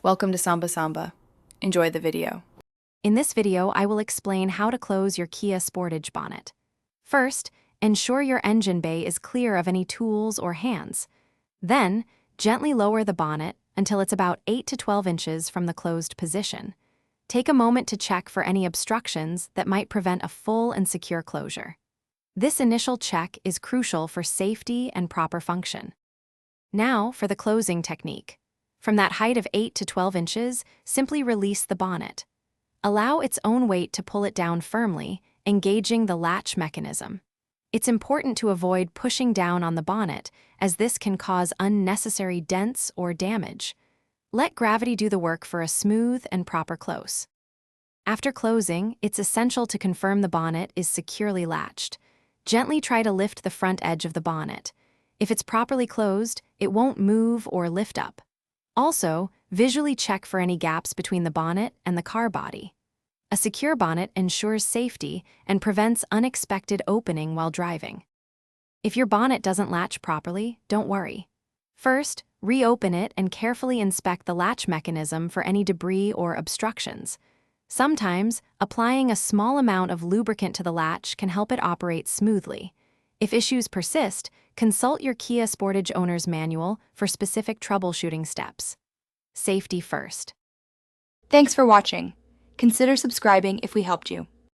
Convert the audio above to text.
Welcome to Samba Samba. Enjoy the video. In this video, I will explain how to close your Kia Sportage bonnet. First, ensure your engine bay is clear of any tools or hands. Then, gently lower the bonnet until it's about 8 to 12 inches from the closed position. Take a moment to check for any obstructions that might prevent a full and secure closure. This initial check is crucial for safety and proper function. Now for the closing technique. From that height of 8 to 12 inches, simply release the bonnet. Allow its own weight to pull it down firmly, engaging the latch mechanism. It's important to avoid pushing down on the bonnet, as this can cause unnecessary dents or damage. Let gravity do the work for a smooth and proper close. After closing, it's essential to confirm the bonnet is securely latched. Gently try to lift the front edge of the bonnet. If it's properly closed, it won't move or lift up. Also, visually check for any gaps between the bonnet and the car body. A secure bonnet ensures safety and prevents unexpected opening while driving. If your bonnet doesn't latch properly, don't worry. First, reopen it and carefully inspect the latch mechanism for any debris or obstructions. Sometimes, applying a small amount of lubricant to the latch can help it operate smoothly. If issues persist, consult your Kia Sportage owner's manual for specific troubleshooting steps. Safety first. Thanks for watching. Consider subscribing if we helped you.